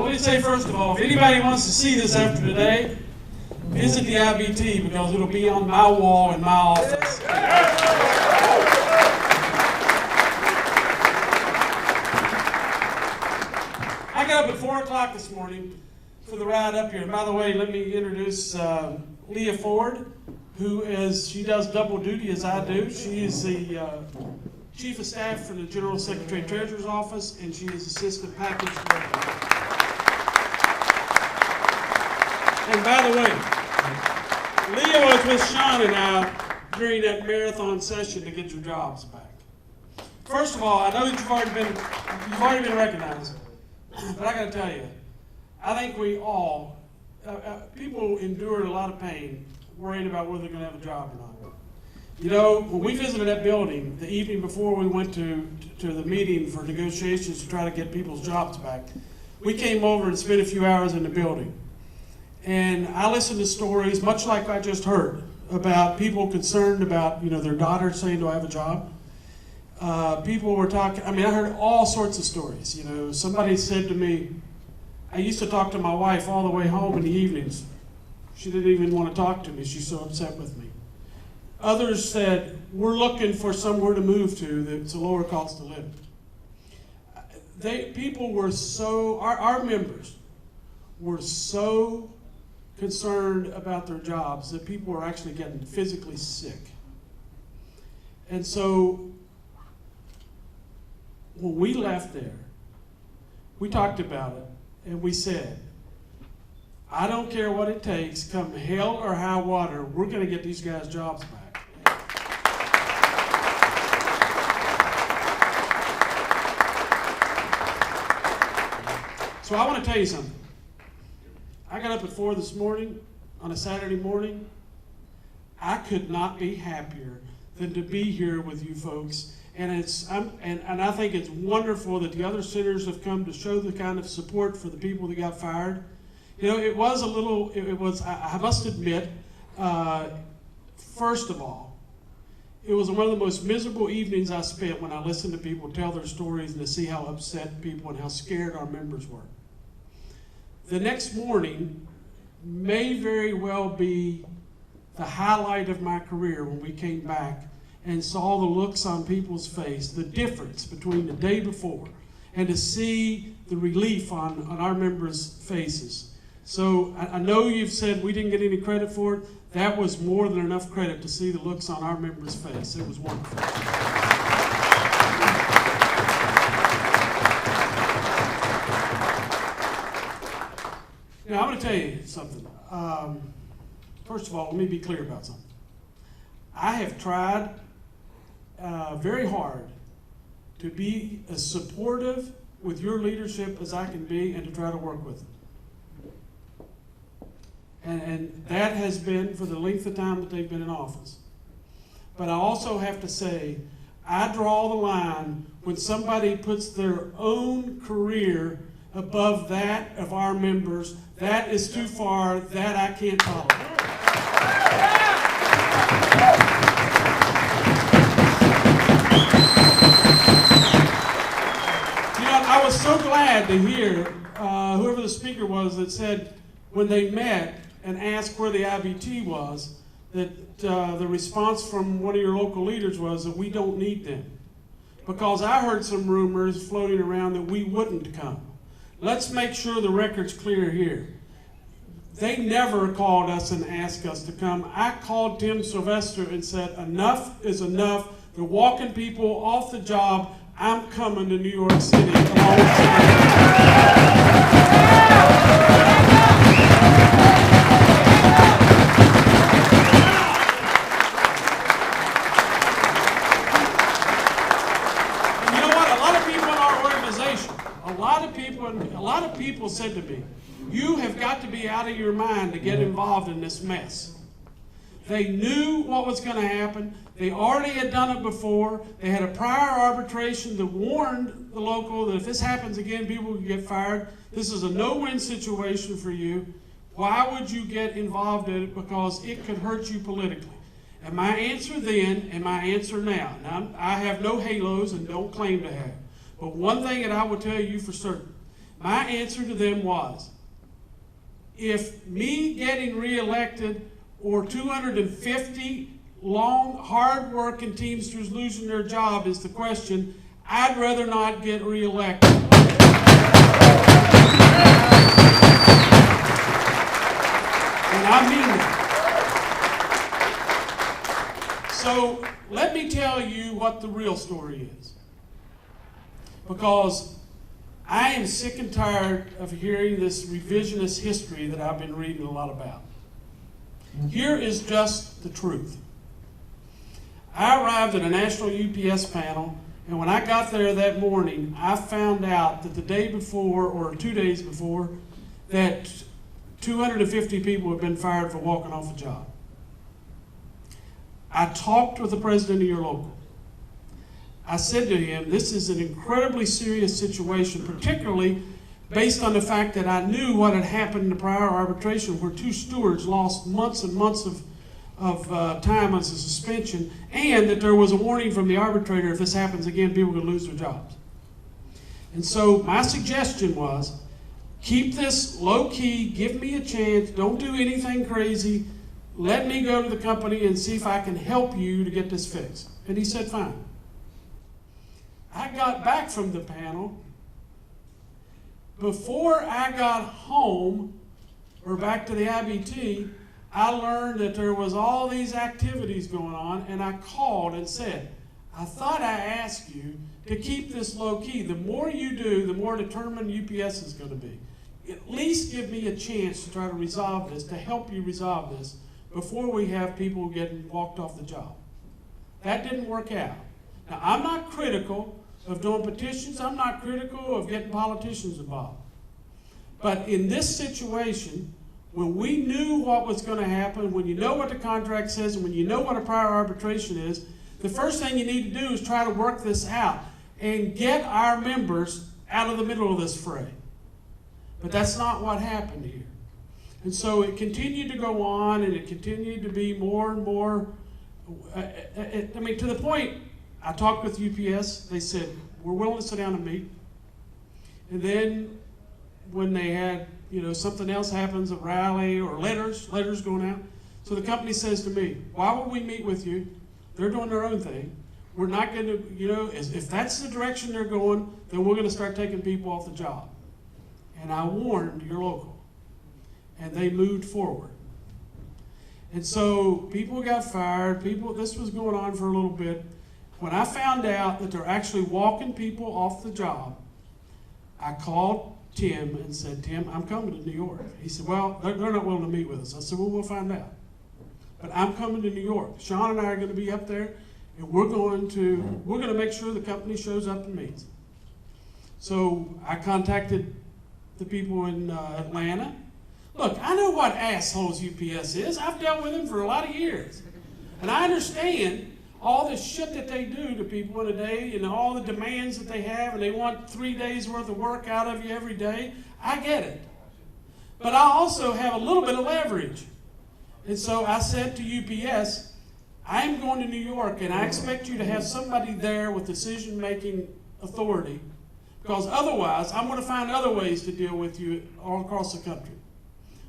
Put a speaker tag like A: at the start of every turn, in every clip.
A: Well, let me say first of all, if anybody wants to see this after today, visit the IBT because it'll be on my wall in my office. I got up at 4 o'clock this morning for the ride up here. And by the way, let me introduce Leah Ford, she does double duty as I do. She is the Chief of Staff for the General Secretary Treasurer's Office, and she is Assistant Package Director. And by the way, Leah was with Sean and I during that marathon session to get your jobs back. First of all, I know that you've already been recognized, but I got to tell you, I think we all, people endure a lot of pain worrying about whether they're going to have a job or not. You know, when we visited that building the evening before we went to the meeting for negotiations to try to get people's jobs back, we came over and spent a few hours in the building. And I listened to stories, much like I just heard, about people concerned about, their daughter saying, do I have a job? People were talking, I heard all sorts of stories. Somebody said to me, I used to talk to my wife all the way home in the evenings. She didn't even want to talk to me. She's so upset with me. Others said, we're looking for somewhere to move to that's a lower cost of living. People were so, our members were so concerned about their jobs that people were actually getting physically sick. And so when we left there, we talked about it and we said, I don't care what it takes, come hell or high water, we're going to get these guys jobs back. So I want to tell you something. I got up at 4 this morning on a Saturday morning. I could not be happier than to be here with you folks. And I think it's wonderful that the other senators have come to show the kind of support for the people that got fired. I must admit, first of all, it was one of the most miserable evenings I spent when I listened to people tell their stories and to see how upset people and how scared our members were. The next morning may very well be the highlight of my career when we came back and saw the looks on people's face, the difference between the day before, and to see the relief on our members' faces. So I know you've said we didn't get any credit for it. That was more than enough credit to see the looks on our members' face. It was wonderful. Now, I'm going to tell you something. First of all, let me be clear about something. I have tried very hard to be as supportive with your leadership as I can be and to try to work with them. And that has been for the length of time that they've been in office. But I also have to say, I draw the line when somebody puts their own career above that of our members. That is too far. That I can't tolerate. I was so glad to hear whoever the speaker was that said when they met and asked where the IBT was, that the response from one of your local leaders was that we don't need them. Because I heard some rumors floating around that we wouldn't come. Let's make sure the record's clear here. They never called us and asked us to come. I called Tim Sylvester and said, enough is enough. They're walking people off the job. I'm coming to New York City along with a lot of people said to me, you have got to be out of your mind to get involved in this mess. They knew what was going to happen. They already had done it before. They had a prior arbitration that warned the local that if this happens again, people will get fired. This is a no-win situation for you. Why would you get involved in it? Because it could hurt you politically. And my answer then and my answer now, I have no halos and don't claim to have. But one thing that I will tell you for certain, My answer to them was, if me getting reelected or 250 long, hard-working Teamsters losing their job is the question, I'd rather not get reelected. And I mean that. So let me tell you what the real story is. Because I am sick and tired of hearing this revisionist history that I've been reading a lot about. Here is just the truth. I arrived at a national UPS panel, and when I got there that morning, I found out that the day before, or 2 days before, that 250 people had been fired for walking off a job. I talked with the president of your local. I said to him, this is an incredibly serious situation, particularly based on the fact that I knew what had happened in the prior arbitration where 2 stewards lost months and months of time as a suspension, and that there was a warning from the arbitrator, if this happens again, people could lose their jobs. And so my suggestion was, keep this low key, give me a chance, don't do anything crazy, let me go to the company and see if I can help you to get this fixed. And he said, fine. I got back from the panel. Before I got home, or back to the IBT, I learned that there was all these activities going on, and I called and said, I thought I asked you to keep this low key. The more you do, the more determined UPS is going to be. At least give me a chance to try to resolve this, to help you resolve this, before we have people getting walked off the job. That didn't work out. Now, I'm not critical of doing petitions. I'm not critical of getting politicians involved. But in this situation, when we knew what was going to happen, when you know what the contract says, and when you know what a prior arbitration is, the first thing you need to do is try to work this out and get our members out of the middle of this fray. But that's not what happened here. And so it continued to go on, and it continued to be more and more, to the point, I talked with UPS, they said, we're willing to sit down and meet. And then when they had, something else happens, a rally or letters going out. So the company says to me, why would we meet with you? They're doing their own thing. We're not going to, if that's the direction they're going, then we're going to start taking people off the job. And I warned your local. And they moved forward. And so people got fired. This was going on for a little bit. When I found out that they're actually walking people off the job, I called Tim and said, Tim, I'm coming to New York. He said, well, they're not willing to meet with us. I said, well, we'll find out. But I'm coming to New York. Sean and I are going to be up there, and we're going to make sure the company shows up and meets. So I contacted the people in Atlanta. Look, I know what assholes UPS is. I've dealt with them for a lot of years. And I understand all the shit that they do to people in a day and all the demands that they have, and they want 3 days worth of work out of you every day. I get it. But I also have a little bit of leverage. And so I said to UPS, I'm going to New York, and I expect you to have somebody there with decision-making authority, because otherwise I'm going to find other ways to deal with you all across the country.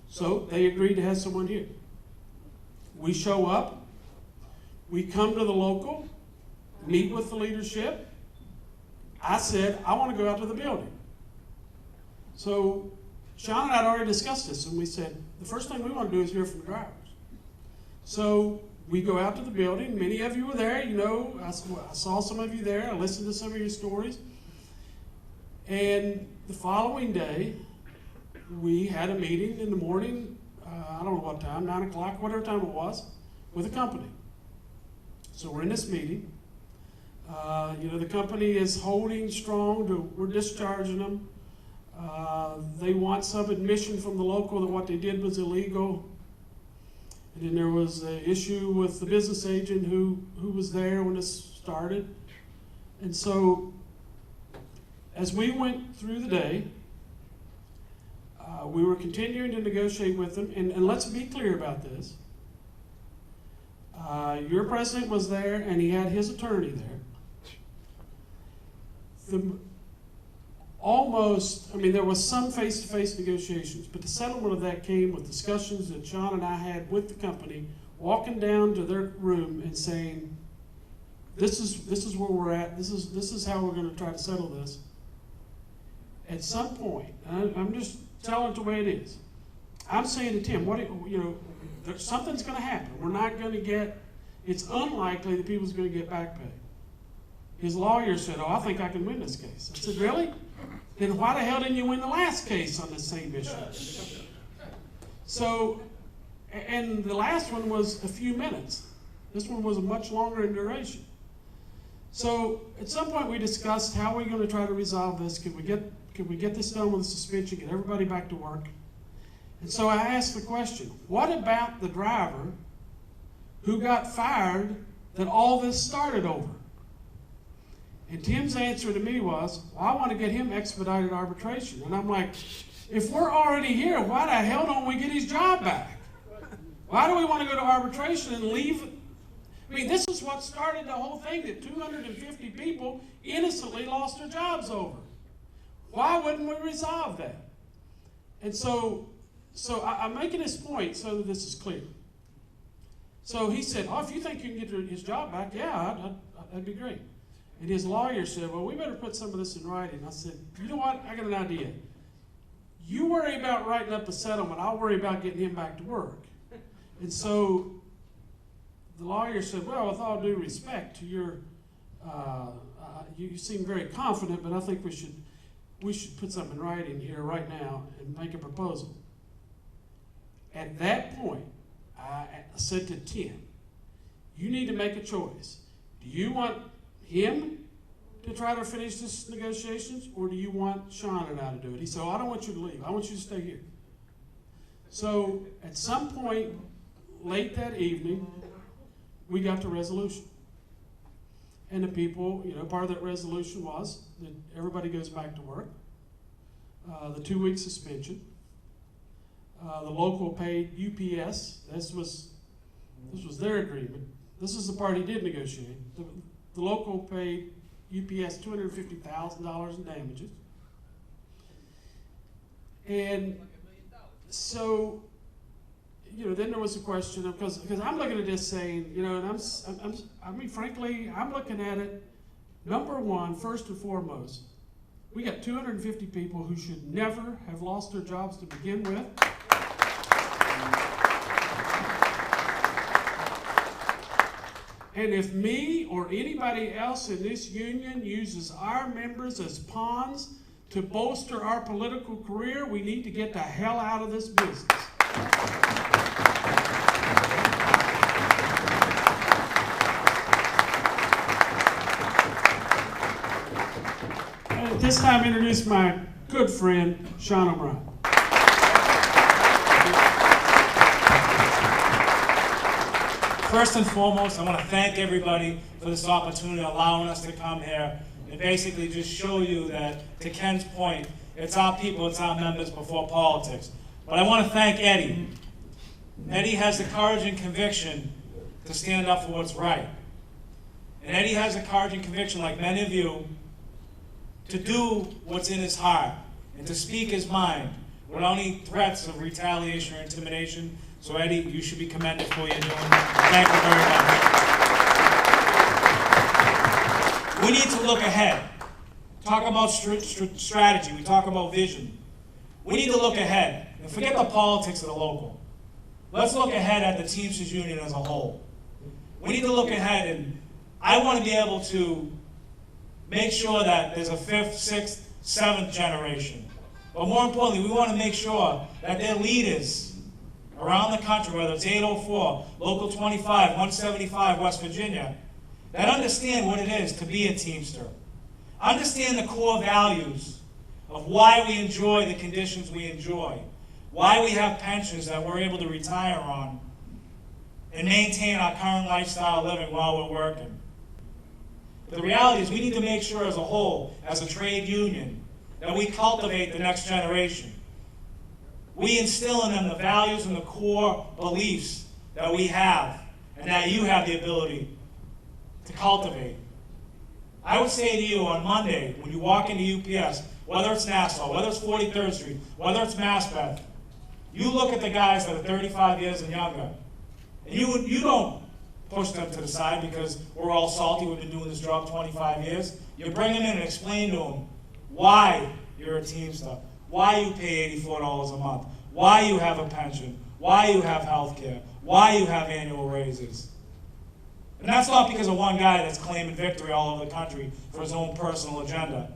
A: So they agreed to have someone here. We show up. We come to the local, meet with the leadership. I said, I want to go out to the building. So Sean and I had already discussed this, and we said, the first thing we want to do is hear from the drivers. So we go out to the building. Many of you were there. I saw some of you there. I listened to some of your stories. And the following day, we had a meeting in the morning, I don't know what time, 9 o'clock, whatever time it was, with the company. So we're in this meeting. The company is holding strong. We're discharging them. They want some admission from the local that what they did was illegal. And then there was an issue with the business agent who was there when this started. And so as we went through the day, we were continuing to negotiate with them. And let's be clear about this. Your president was there, and he had his attorney there. almost, I mean, there was some face-to-face negotiations, but the settlement of that came with discussions that Sean and I had with the company, walking down to their room and saying, this is where we're at, this is how we're going to try to settle this. At some point, I'm just telling it the way it is. I'm saying to Tim, something's going to happen. We're not going to get, it's unlikely that people's going to get back pay. His lawyer said, oh, I think I can win this case. I said, really? Then why the hell didn't you win the last case on this same issue? So, and the last one was a few minutes. This one was much longer in duration. So at some point we discussed how we're going to try to resolve this. Could we get this done with a suspension, get everybody back to work? And so I asked the question, what about the driver who got fired that all this started over? And Tim's answer to me was, well, I want to get him expedited arbitration. And I'm like, if we're already here, why the hell don't we get his job back? Why do we want to go to arbitration and leave? I mean, this is what started the whole thing, that 250 people innocently lost their jobs over. Why wouldn't we resolve that? And so I'm making this point so that this is clear. So he said, oh, if you think you can get his job back, yeah, that'd be great. And his lawyer said, well, we better put some of this in writing. I said, you know what? I got an idea. You worry about writing up a settlement. I'll worry about getting him back to work. And so the lawyer said, well, with all due respect to your, you seem very confident, but I think we should put something in writing here right now and make a proposal. At that point, I said to Tim, you need to make a choice. Do you want him to try to finish this negotiations, or do you want Sean and I to do it? He said, oh, I don't want you to leave. I want you to stay here. So at some point late that evening, we got to resolution. And the people, part of that resolution was that everybody goes back to work, the 2-week suspension. The local paid UPS. This was their agreement. This is the part he did negotiate. The local paid UPS $250,000 in damages. And so, then there was a question of, because I'm looking at this saying, and frankly, I'm looking at it, number one, first and foremost, we got 250 people who should never have lost their jobs to begin with. And if me or anybody else in this union uses our members as pawns to bolster our political career, we need to get the hell out of this business. And at this time, introduce my good friend, Sean O'Brien.
B: First and foremost, I want to thank everybody for this opportunity, allowing us to come here and basically just show you that, to Ken's point, it's our people, it's our members before politics. But I want to thank Eddie. Eddie has the courage and conviction to stand up for what's right. And Eddie has the courage and conviction, like many of you, to do what's in his heart and to speak his mind without any threats of retaliation or intimidation. So Eddie, you should be commended for what you're doing. Thank you very much. We need to look ahead. Talk about strategy. We talk about vision. We need to look ahead. And forget the politics of the local. Let's look ahead at the Teamsters Union as a whole. We need to look ahead, and I want to be able to make sure that there's a 5th, 6th, 7th generation. But more importantly, we want to make sure that their leaders around the country, whether it's 804, Local 25, 175, West Virginia, that understand what it is to be a Teamster. Understand the core values of why we enjoy the conditions we enjoy, why we have pensions that we're able to retire on, and maintain our current lifestyle living while we're working. But the reality is we need to make sure as a whole, as a trade union, that we cultivate the next generation. We instill in them the values and the core beliefs that we have and that you have the ability to cultivate. I would say to you on Monday, when you walk into UPS, whether it's Nassau, whether it's 43rd Street, whether it's Maspeth, you look at the guys that are 35 years and younger, and you don't push them to the side because we're all salty, we've been doing this job 25 years. You bring them in and explain to them why you're a Teamster, why you pay $84 a month, why you have a pension, why you have health care, why you have annual raises. And that's not because of one guy that's claiming victory all over the country for his own personal agenda.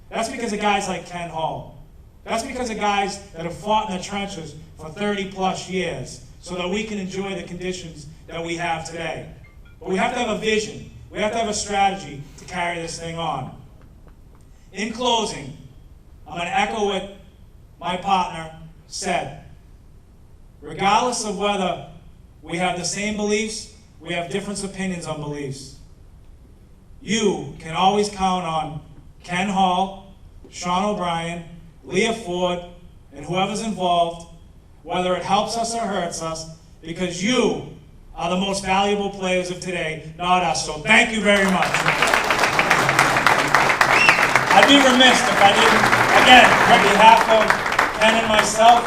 B: That's because of guys like Ken Hall. That's because of guys that have fought in the trenches for 30 plus years so that we can enjoy the conditions that we have today. But we have to have a vision. We have to have a strategy to carry this thing on. In closing, I'm going to echo what my partner said. Regardless of whether we have the same beliefs, we have different opinions on beliefs, you can always count on Ken Hall, Sean O'Brien, Leah Ford, and whoever's involved, whether it helps us or hurts us, because you are the most valuable players of today, not us. So thank you very much. I'd be remiss if I didn't, again, on behalf of Ken and myself,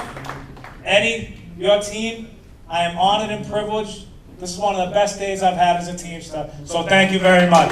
B: Eddie, your team, I am honored and privileged. This is one of the best days I've had as a Teamster, so thank you very much.